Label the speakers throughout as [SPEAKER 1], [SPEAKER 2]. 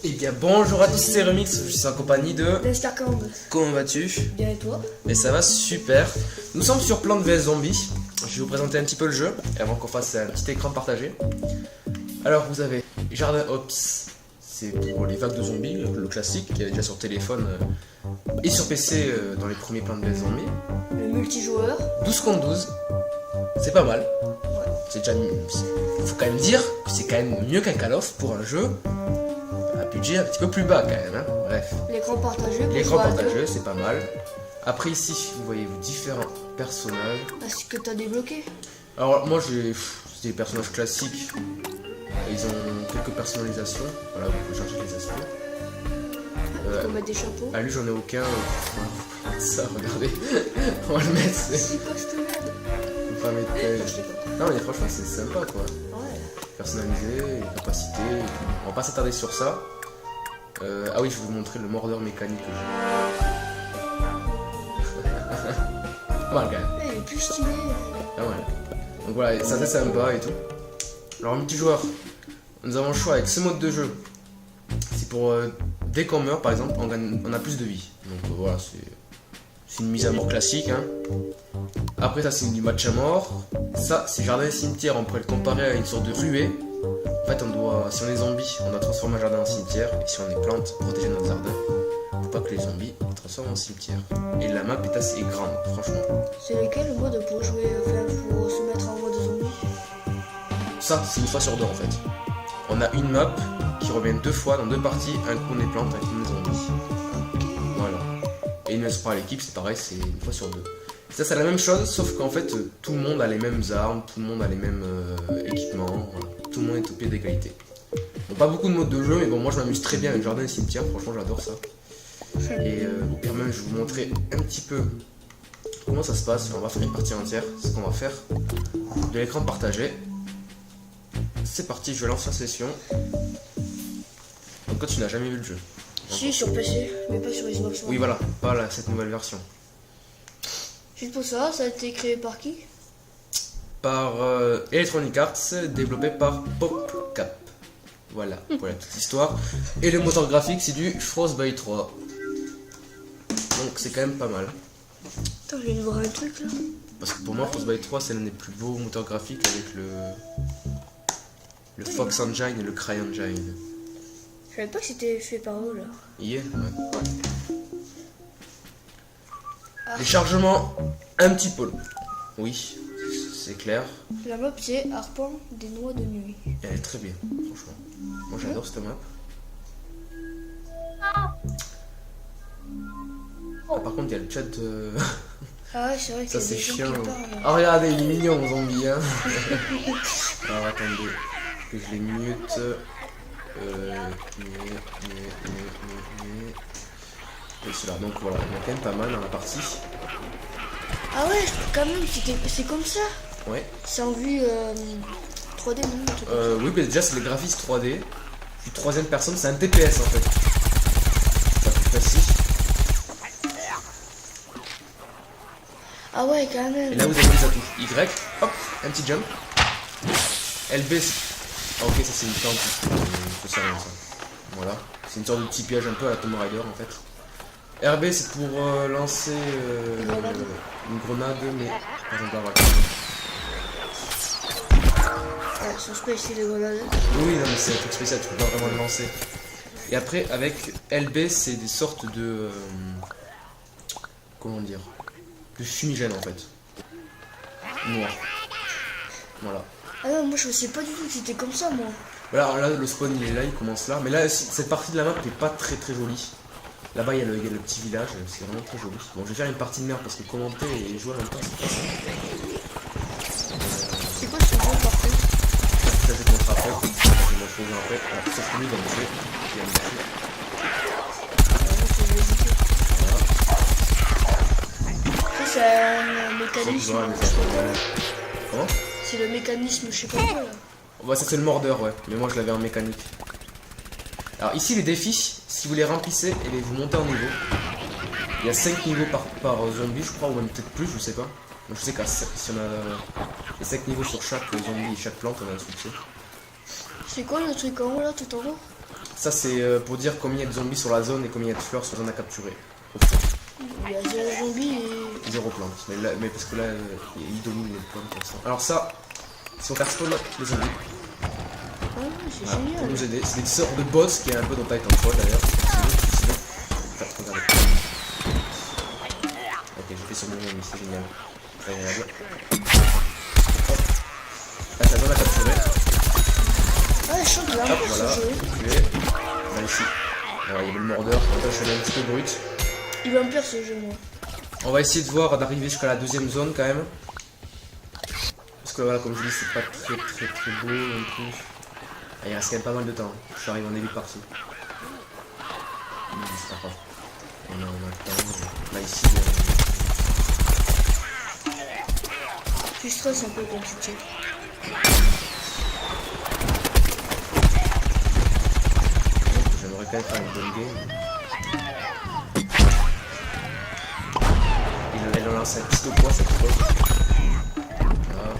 [SPEAKER 1] Eh bien bonjour à tous, c'est Remix, je suis en compagnie de...
[SPEAKER 2] Destarkand.
[SPEAKER 1] Comment vas-tu?
[SPEAKER 2] Bien et toi?
[SPEAKER 1] Et ça va super. Nous sommes sur Plants vs Zombies. Je vais vous présenter un petit peu le jeu, avant qu'on fasse un petit écran partagé. Alors vous avez Jardin Ops, c'est pour les vagues de zombies, le classique, qui est déjà sur téléphone et sur PC dans les premiers Plants vs Zombies.
[SPEAKER 2] Le multijoueur.
[SPEAKER 1] 12 contre 12, c'est pas mal.
[SPEAKER 2] Ouais.
[SPEAKER 1] C'est déjà... Faut quand même dire que c'est quand même mieux qu'un Call of pour un jeu. Budget un petit peu plus bas quand même, hein. Bref.
[SPEAKER 2] L'écran partagé.
[SPEAKER 1] L'écran partagé, c'est pas mal. Après ici, vous voyez différents personnages.
[SPEAKER 2] Est-ce que t'as débloqué?
[SPEAKER 1] Alors moi j'ai des personnages classiques. Ils ont quelques personnalisations. Voilà, vous pouvez changer les aspects.
[SPEAKER 2] On peut mettre des chapeaux.
[SPEAKER 1] Ah lui j'en ai aucun. Ça, regardez. On va le mettre.
[SPEAKER 2] C'est quoi cette merde?
[SPEAKER 1] Faut pas mettre. Non mais franchement c'est sympa quoi.
[SPEAKER 2] Ouais.
[SPEAKER 1] Personnalisé, les capacités. On va pas s'attarder sur ça. Ah oui, je vais vous montrer le mordeur mécanique que j'ai. Pas mal quand même.
[SPEAKER 2] Il est plus stylé.
[SPEAKER 1] Pas mal. Donc voilà, ça c'est sympa et tout. Alors multijoueur, nous avons le choix avec ce mode de jeu. C'est pour dès qu'on meurt par exemple, on a plus de vie. Donc voilà, c'est une mise à mort classique. Hein. Après ça c'est du match à mort. Ça c'est jardin et cimetière, on pourrait le comparer à une sorte de ruée. En fait, si on est zombie, on doit transformer un jardin en cimetière. Et si on est plante, protéger notre jardin. Faut pas que les zombies les transforment en cimetière. Et la map est assez grande, franchement.
[SPEAKER 2] C'est lequel le mode pour jouer, pour se mettre en mode zombie?
[SPEAKER 1] Ça, c'est une fois sur deux en fait. On a une map qui revient deux fois dans deux parties. Un coup on est plante, un coup on est zombie. Voilà. Et une fois à l'équipe, c'est pareil, c'est une fois sur deux. Ça, c'est la même chose, sauf qu'en fait, tout le monde a les mêmes armes, tout le monde a les mêmes équipements. Voilà. Tout le monde est au pied d'égalité. Bon, pas beaucoup de modes de jeu, mais bon, moi je m'amuse très bien avec jardin et cimetière, franchement j'adore ça. Et au pire même, je vais vous montrer un petit peu comment ça se passe. On va faire une partie entière, c'est ce qu'on va faire. De l'écran partagé. C'est parti, je lance la session. Donc toi tu n'as jamais vu le jeu?
[SPEAKER 2] Si, sur PC, mais pas sur Xbox One.
[SPEAKER 1] Oui voilà, pas cette nouvelle version.
[SPEAKER 2] Juste pour ça, ça a été créé par qui?
[SPEAKER 1] Par Electronic Arts, développé par PopCap. Voilà, pour la petite histoire. Et le moteur graphique, c'est du Frostbite 3. Donc c'est quand même pas mal.
[SPEAKER 2] Attends, je viens de voir un truc là.
[SPEAKER 1] Parce que pour moi, Frostbite 3, c'est l'un des plus beaux moteurs graphiques avec le Fox Engine et le Cry Engine.
[SPEAKER 2] Je savais pas que c'était fait par eux là.
[SPEAKER 1] Yeah, ouais. Les chargements, un petit peu. Oui, c'est clair.
[SPEAKER 2] La map c'est Arpent des Noix de Nuit.
[SPEAKER 1] Elle est très bien, franchement. Moi j'adore cette map. Ah, par contre, il y a le chat.
[SPEAKER 2] Ah ouais, c'est vrai que
[SPEAKER 1] Ça c'est
[SPEAKER 2] des gens
[SPEAKER 1] chiant.
[SPEAKER 2] qui parlent.
[SPEAKER 1] Ah, regardez, il est mignon, mon zombie. Hein. Alors attendez, que je les mute. Et cela, donc voilà, il y a quand même pas mal dans la partie.
[SPEAKER 2] Ah ouais, quand même, c'est comme ça.
[SPEAKER 1] Ouais.
[SPEAKER 2] C'est en vue 3D, non? Un truc comme ça.
[SPEAKER 1] Oui, mais déjà c'est les graphismes 3D. Puis troisième personne, c'est un TPS en fait. C'est plus facile.
[SPEAKER 2] Ah ouais, quand même.
[SPEAKER 1] Et là vous avez les atouts. Y, hop, un petit jump. LB, ah ok, ça c'est une plante. Ça sert à rien ça. Voilà. C'est une sorte de petit piège un peu à la Tomb Raider en fait. RB c'est pour lancer une grenade, mais par exemple là voilà.
[SPEAKER 2] Ouais, sur Space, c'est les grenades.
[SPEAKER 1] Oui, non mais c'est un truc spécial, tu peux pas vraiment le lancer. Et après avec LB c'est des sortes de comment dire, de fumigène en fait. Noir. Voilà.
[SPEAKER 2] Ah non, moi je sais pas du tout que c'était comme ça, moi.
[SPEAKER 1] Voilà, là le spawn il est là, il commence là. Mais là cette partie de la map n'est pas très très jolie. Là-bas il y a le petit village, c'est vraiment très joli. Bon, je vais faire une partie de merde parce que commenter et jouer en même temps c'est pas ça.
[SPEAKER 2] C'est quoi ce jeu par contre?
[SPEAKER 1] Ça c'est contre après, je vais le trouver après. Alors ça c'est lui dans le jeu. Il y a le
[SPEAKER 2] Ça c'est un mécanisme.
[SPEAKER 1] Comment?
[SPEAKER 2] C'est le mécanisme, je sais pas quoi là.
[SPEAKER 1] Ouais, ça c'est le mordeur, ouais. Mais moi je l'avais en mécanique. Alors ici les défis, si vous les remplissez et vous montez en niveau, il y a 5 niveaux par zombie je crois, ou même peut-être plus, je sais pas. Donc je sais qu'à si on a les 5 niveaux sur chaque zombie et chaque plante, on a un succès.
[SPEAKER 2] C'est quoi le truc en haut là, tout en haut?
[SPEAKER 1] Ça c'est pour dire combien il y a de zombies sur la zone et combien il y a de fleurs sur la zone à capturer.
[SPEAKER 2] Il y a 0 zombies et...
[SPEAKER 1] 0 plantes. Mais parce que là, il domine les plantes pour ça. Alors ça, si on fait spawn les zombies,
[SPEAKER 2] Ah ouais, c'est
[SPEAKER 1] voilà, pour
[SPEAKER 2] génial.
[SPEAKER 1] nous aider. C'est des sortes de boss qui est un peu dans Titanfall d'ailleurs. Regardez. Ok, j'ai fait sur mon ennemi, c'est génial. Très agréable. Hop. Là, ça donne à capturer.
[SPEAKER 2] Ouais, je sens qu'il y a un
[SPEAKER 1] Hop,
[SPEAKER 2] peu
[SPEAKER 1] voilà.
[SPEAKER 2] ce jeu.
[SPEAKER 1] Tué. Là, ici. Alors, il y avait le mordeur. Je suis allé un petit peu brut.
[SPEAKER 2] Il va me plaire ce jeu, moi.
[SPEAKER 1] On va essayer de voir d'arriver jusqu'à la deuxième zone quand même. Parce que voilà, comme je dis, c'est pas très beau non plus. Ah, il reste quand même pas mal de temps. Je suis arrivé en début de partie. C'est pas grave. On a le temps. Là ici.
[SPEAKER 2] Puis stress un peu compliqué.
[SPEAKER 1] J'aimerais quand même faire une bonne game. Elle en lance un petit au poids cette fois. Ah,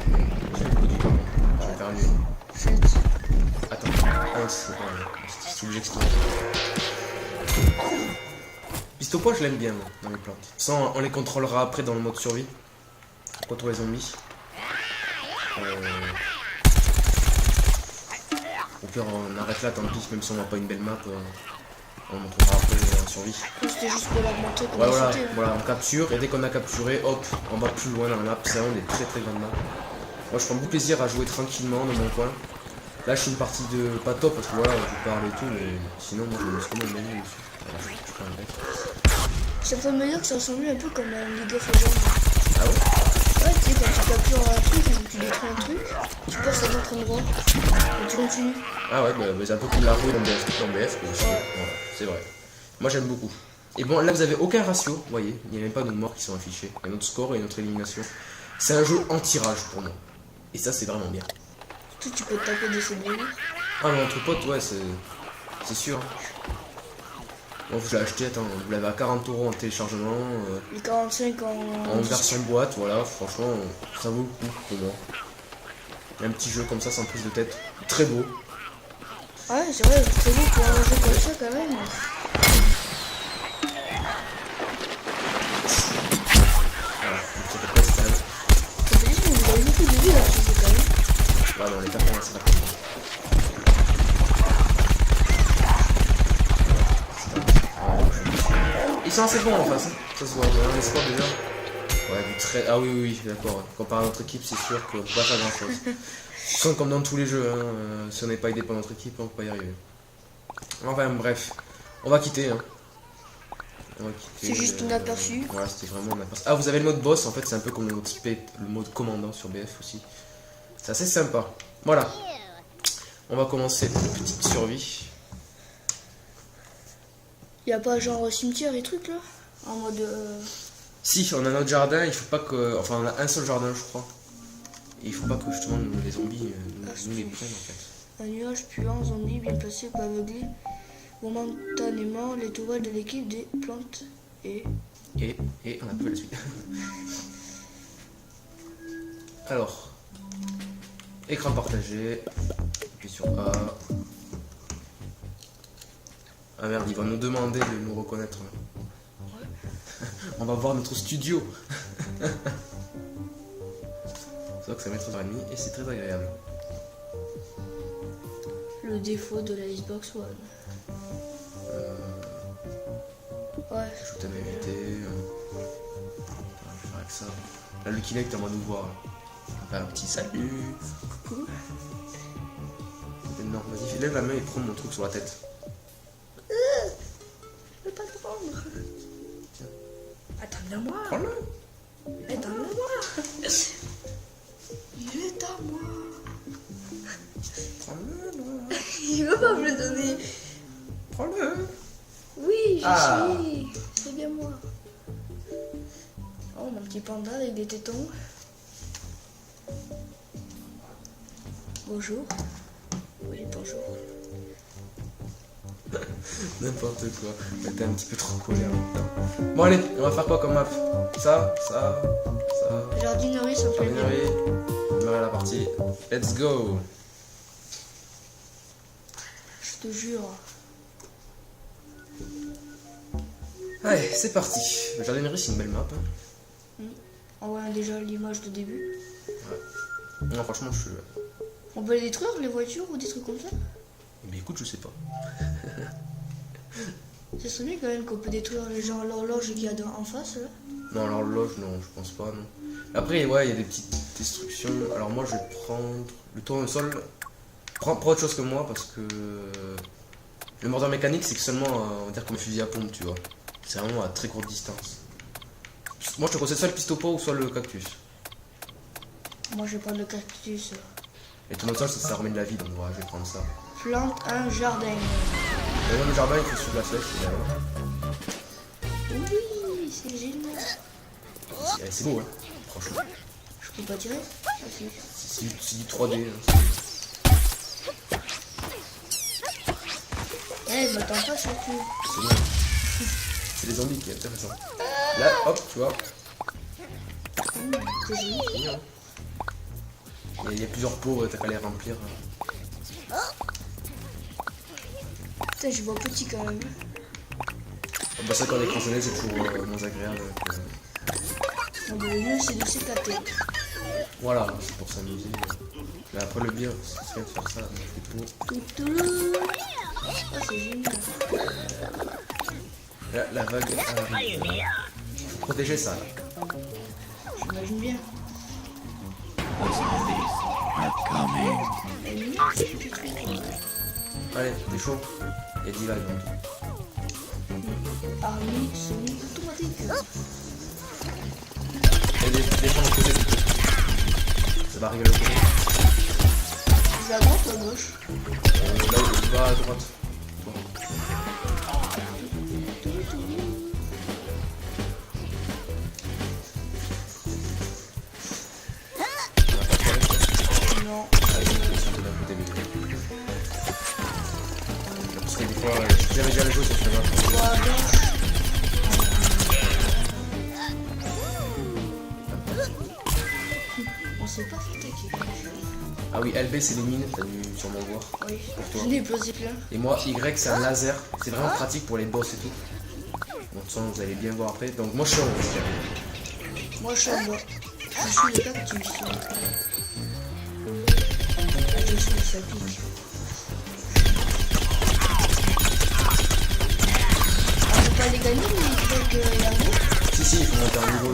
[SPEAKER 1] j'ai le coup du temps. Je vais faire mieux. Attends, ah, c'est pas c'est obligé que je piste au poids, je l'aime bien moi, dans les plantes. Sans, on les contrôlera après dans le mode survie. Contre les zombies. Au pire, on arrête là, tant pis, même si on n'a pas une belle map. On montrera après en survie.
[SPEAKER 2] C'était juste pour leur montrer comment
[SPEAKER 1] Ouais, voilà,
[SPEAKER 2] c'était.
[SPEAKER 1] voilà, on capture et dès qu'on a capturé, hop, on va plus loin dans la map. C'est vraiment des très grandes maps. Moi je prends beaucoup plaisir à jouer tranquillement dans mon coin. Là je suis une partie de pas top parce que voilà, je parle et tout, mais sinon moi je me suis comme une dessus. Voilà, je prends un bec.
[SPEAKER 2] Ça me fait me dire que ça ressemble un peu comme un League of Legends.
[SPEAKER 1] Ah ouais?
[SPEAKER 2] Ouais, tu sais, quand tu captures un truc et que tu détruis un truc, tu passes à un autre endroit et tu continues.
[SPEAKER 1] Ah ouais, bah, c'est un peu comme la roue dans BF quoi, aussi.
[SPEAKER 2] Ouais.
[SPEAKER 1] Voilà, c'est vrai. Moi j'aime beaucoup. Et bon, là vous avez aucun ratio, vous voyez, il n'y a même pas de morts qui sont affichés. Il y a notre score et notre élimination. C'est un jeu en tirage pour moi. Et ça c'est vraiment bien.
[SPEAKER 2] Surtout, tu peux te taper des CB.
[SPEAKER 1] Ah mais entre potes, ouais, c'est sûr. Bon, je l'ai acheté, attends, vous l'avez à 40 € en téléchargement,
[SPEAKER 2] Les 45
[SPEAKER 1] en version boîte, voilà, franchement, ça vaut le coup pour moi. Un petit jeu comme ça, sans prise de tête, très beau.
[SPEAKER 2] Ah ouais, c'est vrai, c'est très beau pour un jeu comme ça quand même.
[SPEAKER 1] Voilà, une petite test quand même.
[SPEAKER 2] Ça veut dire que vous avez beaucoup de vues là, ce jeu quand même.
[SPEAKER 1] Ouais, mais on est pas commencé là. Ils sont assez bons en face, hein. Ça se voit, on a les scores déjà. Ouais, du très. Ah oui, d'accord. Comparé à notre équipe, c'est sûr qu'on peut pas faire grand chose. C'est comme dans tous les jeux, hein. Si on n'est pas aidé par notre équipe, on peut pas y arriver. Enfin, bref, on va quitter. Hein. On va quitter.
[SPEAKER 2] C'est juste un aperçu.
[SPEAKER 1] Ouais, c'était vraiment un aperçu. Ah, vous avez le mode boss, en fait, c'est un peu comme le mode commandant sur BF aussi. C'est assez sympa. Voilà. On va commencer une petite survie.
[SPEAKER 2] Y a pas genre cimetière et trucs là? En mode.
[SPEAKER 1] Si, on a notre jardin, il faut pas que. Enfin, on a un seul jardin, je crois. Et il faut pas que justement les zombies nous les prennent en fait.
[SPEAKER 2] Un nuage puant, zombie bien placé pour aveugler momentanément les tourelles de l'équipe des plantes et.
[SPEAKER 1] Et on a pas fait la suite. Alors, écran partagé. Appuie sur A. Ah merde, il va nous demander de nous reconnaître. On va voir notre studio. C'est vrai que ça met 3h30 et c'est très agréable.
[SPEAKER 2] Le défaut de la Xbox One. Ouais.
[SPEAKER 1] Ajouter un invité. Je vais faire avec ça. Là, le Kinect, on va nous voir. On va faire un petit salut.
[SPEAKER 2] Coucou.
[SPEAKER 1] Non, vas-y, lève la main et prends mon truc sur la tête.
[SPEAKER 2] Je peux pas le prendre. Attends, viens-moi.
[SPEAKER 1] Prends-le.
[SPEAKER 2] Attends, viens-moi. Il est à moi.
[SPEAKER 1] Prends-le, là.
[SPEAKER 2] Il veut pas me le donner.
[SPEAKER 1] Prends-le.
[SPEAKER 2] Oui,
[SPEAKER 1] Ah.
[SPEAKER 2] je suis. C'est bien moi. Oh, mon petit panda avec des tétons. Bonjour. Oui, bonjour.
[SPEAKER 1] N'importe quoi. T'es un petit peu trop collé en même temps. Bon, allez, on va faire quoi comme map? Ça.
[SPEAKER 2] Jardinerie, ça me fait bien.
[SPEAKER 1] Jardinerie. Démarrer la partie. Let's go.
[SPEAKER 2] Je te jure.
[SPEAKER 1] Allez, c'est parti. Le jardinerie, c'est une belle map. Hein.
[SPEAKER 2] On voit déjà l'image de début.
[SPEAKER 1] Non, franchement, je suis.
[SPEAKER 2] On peut les détruire, les voitures ou des trucs comme ça?
[SPEAKER 1] Mais écoute, je sais pas.
[SPEAKER 2] Ça serait bien quand même qu'on peut détruire les gens, l'horloge qu'il y a en face là.
[SPEAKER 1] Non, l'horloge, non, je pense pas, non. Après, ouais, il y a des petites destructions. Alors, moi, je vais prendre le tournesol. Prends autre chose que moi parce que. Le mordeur mécanique, c'est que seulement, on va dire, comme un fusil à pompe, tu vois. C'est vraiment à très courte distance. Moi, je te conseille soit le pistolet ou soit le cactus.
[SPEAKER 2] Moi je vais prendre le cactus.
[SPEAKER 1] Et ton tournesol, ça remet de la vie, donc voilà, je vais prendre ça.
[SPEAKER 2] Plante un jardin.
[SPEAKER 1] Et dans le jardin, il faut suivre la flèche, évidemment.
[SPEAKER 2] Oui, c'est génial.
[SPEAKER 1] C'est beau, hein, franchement.
[SPEAKER 2] Je peux pas tirer? Ah, si.
[SPEAKER 1] C'est du 3D. Hein.
[SPEAKER 2] Eh, m'attends pas surtout.
[SPEAKER 1] C'est bon. C'est les zombies qui est intéressant. Là, hop, tu vois.
[SPEAKER 2] C'est joli.
[SPEAKER 1] C'est bien, hein. Il y a plusieurs pots, t'as qu'à les remplir.
[SPEAKER 2] Putain, je vois petit quand même.
[SPEAKER 1] Bah ça, quand on est écrasonné, c'est toujours moins agréable.
[SPEAKER 2] Non, mais le mieux c'est de s'éclater.
[SPEAKER 1] Voilà, c'est pour s'amuser. Mais après, le bien, c'est de faire ça avec les pots.
[SPEAKER 2] Toutoulou. Ah, c'est génial.
[SPEAKER 1] Là, la vague arrive. Faut protéger ça. Là.
[SPEAKER 2] J'imagine bien.
[SPEAKER 1] Allez, t'es chaud. Il y a 10 vagues.
[SPEAKER 2] Armée semi-automatique.
[SPEAKER 1] Il y a des champs de côté. Ça va arriver le côté.
[SPEAKER 2] Je vais à droite ou à gauche?
[SPEAKER 1] Là, il va à droite. Bon.
[SPEAKER 2] Non.
[SPEAKER 1] Parce que des fois, j'avais déjà le jeu, ça se fait mal.
[SPEAKER 2] Je vais à gauche. On s'est pas fait attaquer.
[SPEAKER 1] Ah oui, LB c'est les mines, t'as dû sûrement voir.
[SPEAKER 2] Oui,
[SPEAKER 1] Pour toi.
[SPEAKER 2] j'en ai posé plein.
[SPEAKER 1] Et moi, Y c'est un laser. C'est vraiment pratique pour les boss et tout. Bon, de toute façon, vous allez bien voir après. Donc, moi je suis en haut.
[SPEAKER 2] Moi je suis en bas. Je suis le cactus. Je suis ça pique. On peut pas les gagner mais avec l'armée.
[SPEAKER 1] Si, il faut monter un niveau.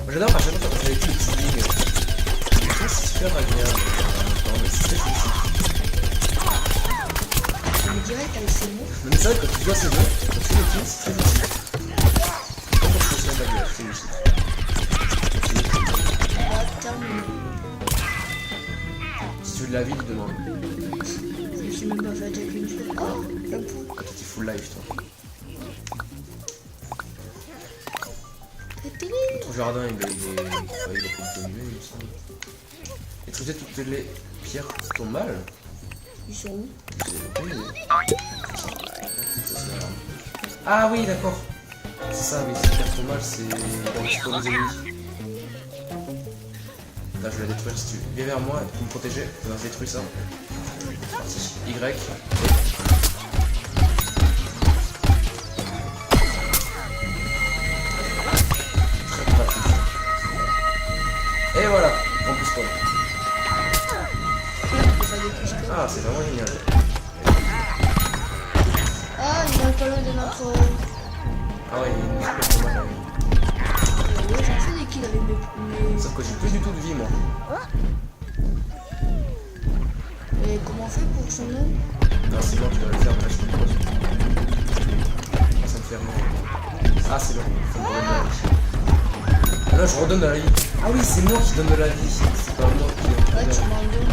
[SPEAKER 1] Moi j'adore à chaque fois quand on fait les petits lignes. C'est super agréable. Non, mais c'est très difficile.
[SPEAKER 2] Je me dirais qu'avec ces mots.
[SPEAKER 1] Mais c'est vrai que quand tu vois ces jeux, quand tu fais les kills, c'est très difficile. Comme quand je fais ça baguette, c'est difficile.
[SPEAKER 2] On va terminer.
[SPEAKER 1] Si tu veux de la vie, tu demandes.
[SPEAKER 2] Je me suis même pas fait attaquer une fois. Oh, un pot.
[SPEAKER 1] Quand t'es full life, toi. Notre jardin, il est contaminé, il me semble. Et tu sais, toutes les pierres qui tombent mal.
[SPEAKER 2] Ils sont où?
[SPEAKER 1] Ah oui, d'accord. C'est ça, oui, ces pierres tombent mal, c'est dans les pour les ennemis. Là, je vais la détruire si tu veux. Viens vers moi pour me protéger. On va détruire ça. C'est parti. Y. Et voilà, on pousse pas. Ah, c'est vraiment génial.
[SPEAKER 2] Ah, il est pas loin de notre.
[SPEAKER 1] Ah ouais, il y a une super mal.
[SPEAKER 2] Ouais, j'en fais des kills avec mes.
[SPEAKER 1] Sauf que j'ai plus du tout de vie, moi.
[SPEAKER 2] Et comment on fait pour son nom?
[SPEAKER 1] Non, c'est bon, tu dois le faire, là, je te pose. Ah, ça me fait rien. Ah, c'est bon, ça me redonne de la vie. Ah non, je redonne de la vie. Ah oui, c'est moi qui donne de la vie. C'est pas moi qui donne
[SPEAKER 2] Ouais,
[SPEAKER 1] de
[SPEAKER 2] tu
[SPEAKER 1] la vie.
[SPEAKER 2] m'en donnes.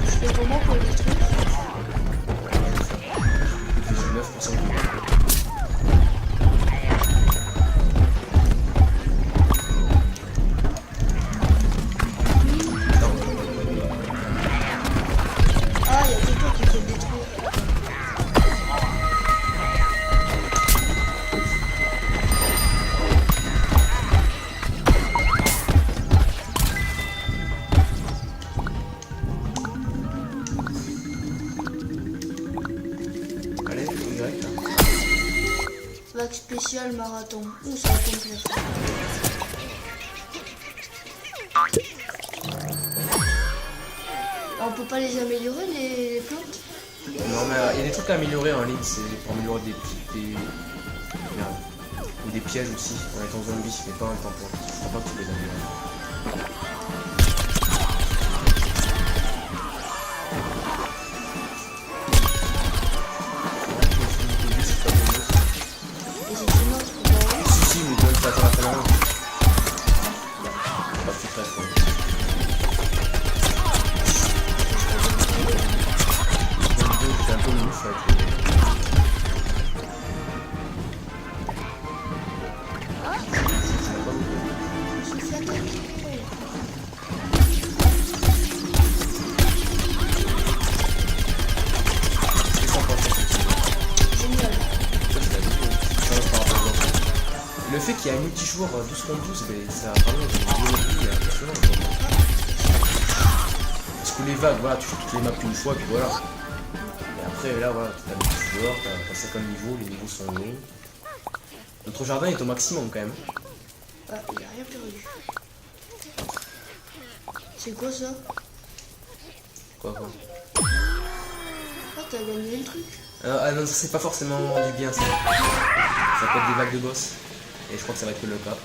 [SPEAKER 2] Je fais comment pour le détruire?
[SPEAKER 1] J'ai 9% de vie.
[SPEAKER 2] pack spécial marathon. Ouh, ça va complet. On peut pas les améliorer les plantes?
[SPEAKER 1] Non, mais il y a des trucs à améliorer en ligne, c'est pour améliorer merde. Ou des pièges aussi, en étant zombie, mais pas en étant point. Je crois pas que tu les améliores.
[SPEAKER 2] Et c'est une autre pour voir.
[SPEAKER 1] Si, mais donne ça à la fin. Pas que tu presses, quoi. C'est un peu mouf avec les...
[SPEAKER 2] Je me suis fait attaquer.
[SPEAKER 1] C'est sans penser.
[SPEAKER 2] Génial.
[SPEAKER 1] Le fait qu'il y a un multijoueur 12 contre 12, ben, ça a vraiment une biologie impressionnante. Quoi. Parce que les vagues, voilà, tu fais toutes les maps une fois, puis voilà. Et après, là, voilà, t'as des multijoueurs, t'as 50 niveaux, les niveaux sont longs. Notre jardin est au maximum quand même.
[SPEAKER 2] Ah, il a rien perdu. C'est quoi ça?
[SPEAKER 1] Quoi.
[SPEAKER 2] Ah, t'as gagné le truc.
[SPEAKER 1] Ah non, c'est pas forcément du bien ça. Ça peut être des vagues de boss. Et je crois que ça va être que le cas.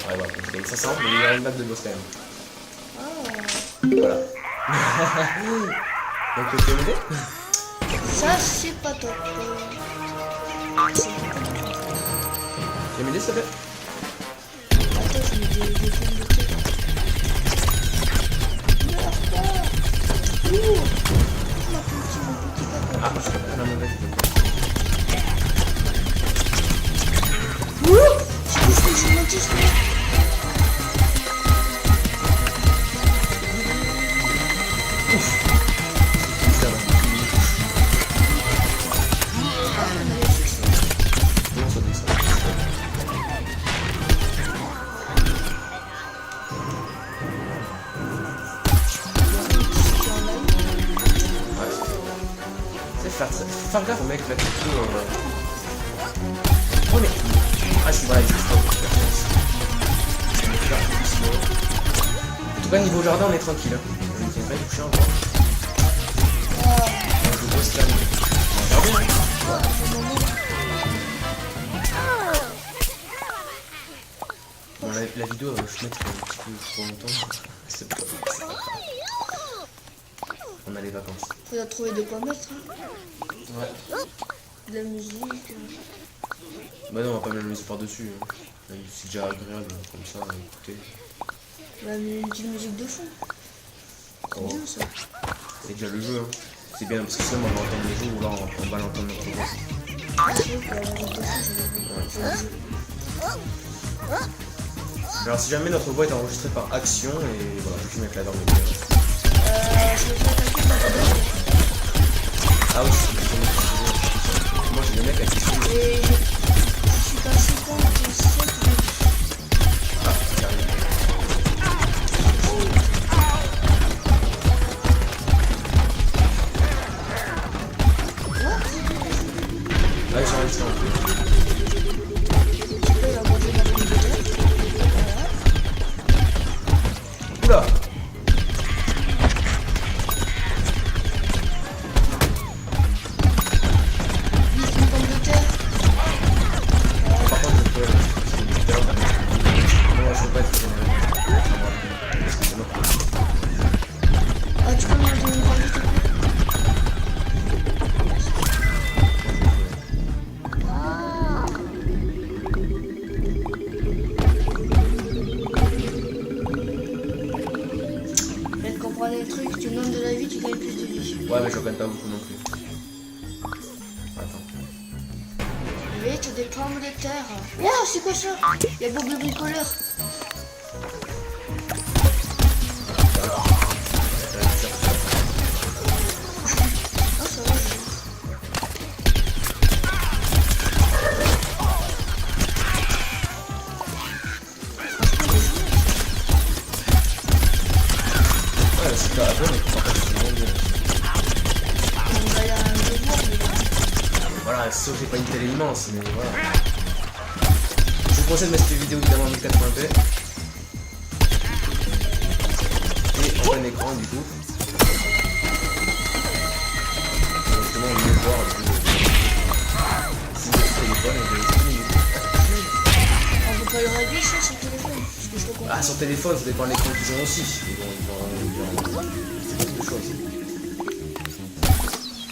[SPEAKER 1] Ouais, voilà, je gagne 500, mais il y a une vague de boss quand même.
[SPEAKER 2] Ah.
[SPEAKER 1] Voilà. Donc, tu veux m'aider?
[SPEAKER 2] Ça, c'est pas top. C'est
[SPEAKER 1] Tu veux m'aider, s'il te plaît?
[SPEAKER 2] Attends, je mets des pommes de terre. Meurs pas. Ouh. Mon petit caca.
[SPEAKER 1] Ah, je peux pas la mauvaise.
[SPEAKER 2] Ouh. J'ai bouffé, je m'en dis,
[SPEAKER 1] Ça va. Comment ça descend? Ouais, c'est faire gaffe au mec là, plutôt. Oh mais. Ah, je suis voilà, en tout cas, niveau jardin, on est tranquille. Hein. Je ne viens pas y toucher encore. Je bosse calme. Regardez, hein. Bon, la vidéo, je vais mettre un petit peu trop longtemps. C'est pas grave. On a les vacances.
[SPEAKER 2] Faudra trouver de quoi mettre. Hein.
[SPEAKER 1] Ouais.
[SPEAKER 2] De la musique.
[SPEAKER 1] Bah non, on va pas mettre la musique par-dessus. Hein. C'est déjà agréable comme ça à écouter.
[SPEAKER 2] Ouais, mais une petite musique de fond. C'est
[SPEAKER 1] Oh.
[SPEAKER 2] bien ça.
[SPEAKER 1] C'est déjà le jeu. Hein. C'est bien parce que sinon on va entendre le jeu ou là on va l'entendre notre voix.
[SPEAKER 2] Ah, c'est vrai que la musique de fond, je l'ai vu.
[SPEAKER 1] Alors si jamais notre voix est enregistrée par Action et voilà, je vais mettre la dernière.
[SPEAKER 2] Je vais pas attaquer par contre.
[SPEAKER 1] Ah oui, moi j'ai des mecs avec des
[SPEAKER 2] Et je suis passé contre 7.
[SPEAKER 1] Ah, j'arrive. Ah, j'ai resté en plus.
[SPEAKER 2] Il a mangé ma pomme de terre.
[SPEAKER 1] Oula!
[SPEAKER 2] Vite une pomme de terre.
[SPEAKER 1] Par contre, je peux. Non, je peux pas être généré. C'est moi.
[SPEAKER 2] Ah, tu peux manger une pomme de terre. Je viens de comprendre le truc, tu donnes de la vie, tu gagnes plus de vie.
[SPEAKER 1] Ouais, mais je gagne pas beaucoup non plus. Attends.
[SPEAKER 2] Vite, des pommes de terre. Wow, c'est quoi ça? Il y a Bob le bricoleur. Ah, ça va.
[SPEAKER 1] Ouais, c'est pas bon, mais par contre, c'est vraiment bien.
[SPEAKER 2] On va aller à un devoir, mais
[SPEAKER 1] Voilà, sauf que j'ai pas une télé immense, mais voilà. Je vous conseille de mettre cette vidéo évidemment en 1080p. Et en plein écran du coup. Donc, justement, on peut voir si votre téléphone est
[SPEAKER 2] On peut pas le régler ça sur le téléphone. Parce que je comprends.
[SPEAKER 1] Ah, sur téléphone, ça dépend de l'écran qu'ils ont aussi. C'est beaucoup de choses.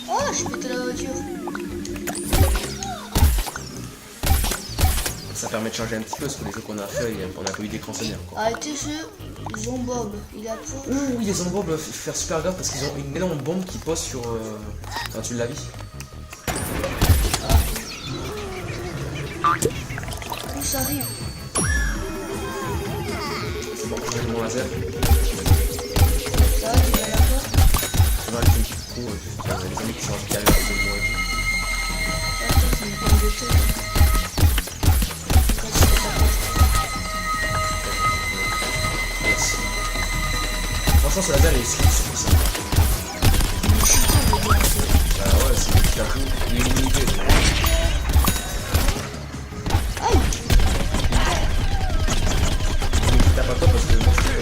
[SPEAKER 2] Oh, j'ai pété la voiture.
[SPEAKER 1] Ça permet de changer un petit peu parce que les jeux qu'on a fait, on a pas eu d'écran sonneur.
[SPEAKER 2] Arrêtez ce Zombob. Il a peur.
[SPEAKER 1] Oui, les zombies doivent faire super gaffe parce qu'ils ont une énorme bombe qui pose sur. Quand tu l'as vu.
[SPEAKER 2] Où ça arrive?
[SPEAKER 1] C'est bon, j'ai mon laser.
[SPEAKER 2] Ça va, tu vas la voir.
[SPEAKER 1] Ça va, c'est un petit coup, juste les amis qui sont en carrière de moi et tout.
[SPEAKER 2] Attends, c'est une pomme de terre.
[SPEAKER 1] Merci. Franchement, ce laser il est super puissant. Bah ouais, c'est petit à coup. Il est limité.
[SPEAKER 2] Aïe!
[SPEAKER 1] T'as pas peur parce que moi je suis pas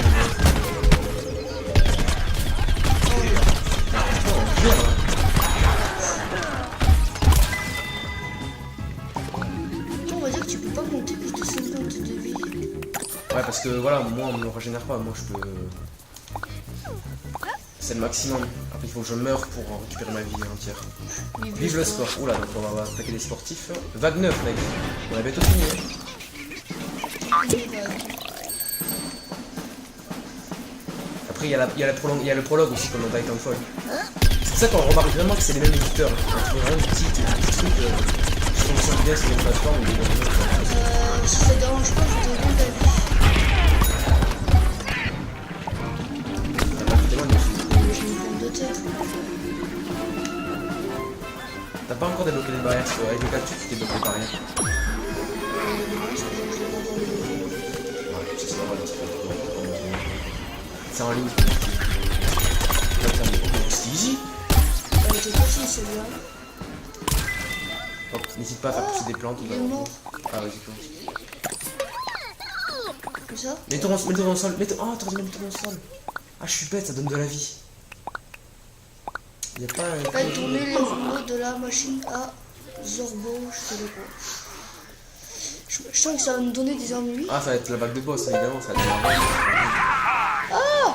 [SPEAKER 2] On va dire que tu peux pas monter plus de 50 de vie.
[SPEAKER 1] Ouais, parce que voilà, moi on me régénère pas. Moi je peux. C'est le maximum. Après il faut que je meure pour récupérer ma vie entière. Vive le sport. Oula, donc on va attaquer les sportifs. Vague 9, mec. On a bientôt fini. Hein. Après il y a le prologue aussi comme dans Titanfall. C'est pour ça qu'on remarque vraiment que c'est les mêmes éditeurs. On trouve vraiment des petits trucs qui fonctionnent bien sur les plateformes.
[SPEAKER 2] Si ça dérange pas, je te demande d'avis. J'ai une pomme de terre.
[SPEAKER 1] T'as pas encore débloqué les barrières sur avec le cactus, tu débloques les barrières. Ouais, c'est normal dans ce cas. C'est en ligne. C'est easy.
[SPEAKER 2] Elle était facile celui-là.
[SPEAKER 1] Hop, n'hésite pas à faire pousser des plantes.
[SPEAKER 2] Il est mort.
[SPEAKER 1] Ah vas-y, plante.
[SPEAKER 2] Comme ça?
[SPEAKER 1] Mets-toi dans le sol. Oh, t'aurais dû mettre dans le sol. Ah, je suis bête, ça donne de la vie. Y'a pas un.
[SPEAKER 2] Faites tourner les rouleaux de la machine à Zorbo, je sais pas quoi. Je sens que ça va nous donner des ennuis.
[SPEAKER 1] Ah, ça va être la vague de boss, évidemment, ça va être la vague.
[SPEAKER 2] Ah!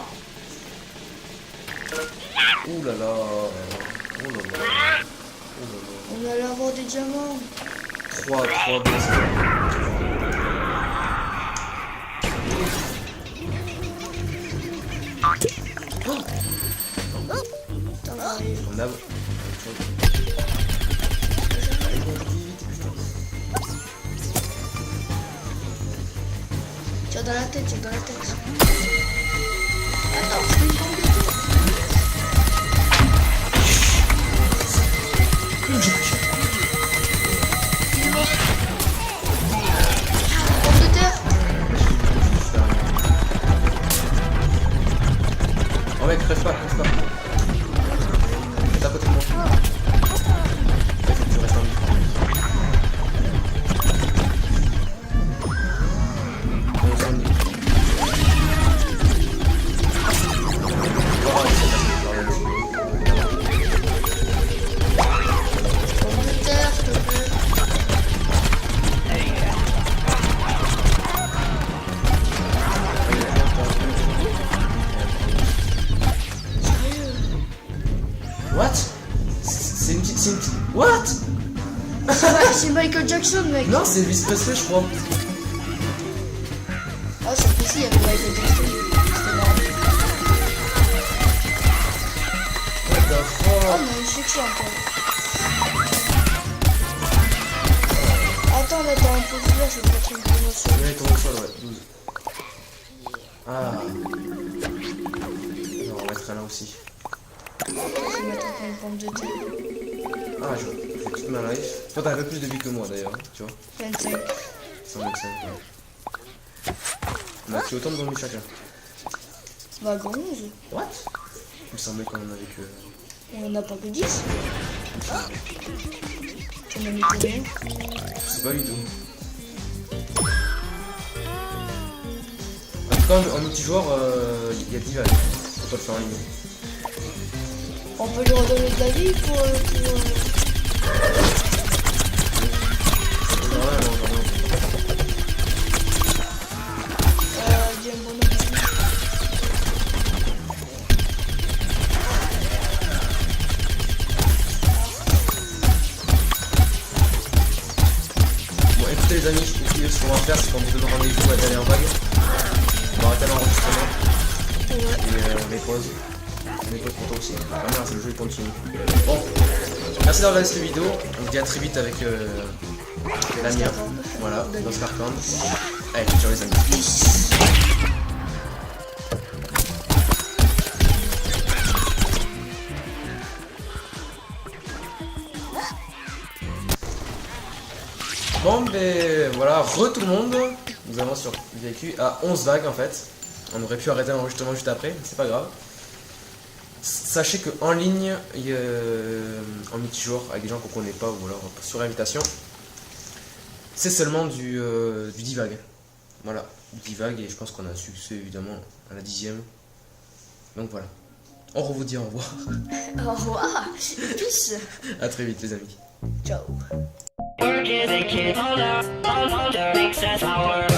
[SPEAKER 1] Ouh là là. Oh là là. Oh là là.
[SPEAKER 2] On allait avoir des diamants.
[SPEAKER 1] 3 boss.
[SPEAKER 2] Putain, j'arrive.
[SPEAKER 1] On a. Allez, bon, vite, putain.
[SPEAKER 2] Tire dans la tête, tire dans la tête. Attends, je fais une pomme de terre. Il est mort. Pomme de terre.
[SPEAKER 1] Oh mec, crève pas. T'es à côté de moi. Il faut que tu restes en vie. On s'en dit. Oh,
[SPEAKER 2] Pomme de terre, s'il te plaît. Sérieux?
[SPEAKER 1] What? C'est une petite. What?
[SPEAKER 2] C'est Michael Jackson, mec.
[SPEAKER 1] Non, c'est Elvis Presley, je crois.
[SPEAKER 2] Ah, ça fait si, il y avait Michael Jackson. C'était marrant.
[SPEAKER 1] What the fuck?
[SPEAKER 2] Oh, mais je sais que c'est encore. Attends, là, t'as un peu de vert, je vais te mettre une promotion.
[SPEAKER 1] Ouais, tombe au sol, ouais, 12. Ah. Non, on va mettre un là aussi.
[SPEAKER 2] Je vais mettre encore une pomme de terre.
[SPEAKER 1] Ah, je fais toute ma life. Toi, t'as un peu plus de vie que moi d'ailleurs, tu vois.
[SPEAKER 2] 25.
[SPEAKER 1] 125, ouais. On a tué autant de zombies chacun.
[SPEAKER 2] Bah, 11.
[SPEAKER 1] What? Il me semblait qu'on en avait que.
[SPEAKER 2] On en a pas que 10. On a mis combien?
[SPEAKER 1] Je sais pas du tout. En tout cas, en multijoueur, il y a Divague. On peut le faire en ligne.
[SPEAKER 2] On peut lui redonner de la vie pour j'ai un bon avis.
[SPEAKER 1] Bon, écoutez les amis, ce qu'on va faire, c'est qu'on vous donne rendez-vous à la dernière vague. On va arrêter l'enregistrement.
[SPEAKER 2] Ouais.
[SPEAKER 1] Et on les pose. On les pose pour toi aussi. Ah merde, c'est le jeu, il continue. Bon, merci d'avoir regardé cette vidéo. On se dit à très vite avec la mienne. Voilà, dans Scarcand. Allez, ciao les amis.
[SPEAKER 2] Peace.
[SPEAKER 1] Bon, ben voilà, tout le monde. Nous avons survécu à 11 vagues en fait. On aurait pu arrêter l'enregistrement juste après, mais c'est pas grave. Sachez qu'en ligne, en multijoueur, avec des gens qu'on connaît pas ou alors sur invitation, c'est seulement du Divague. Voilà, Divague, et je pense qu'on a un succès évidemment à la 10e. Donc voilà. On vous dit au revoir.
[SPEAKER 2] Au revoir. Peace.
[SPEAKER 1] À très vite les amis.
[SPEAKER 2] Ciao.
[SPEAKER 3] Work is a kid, all the makes us our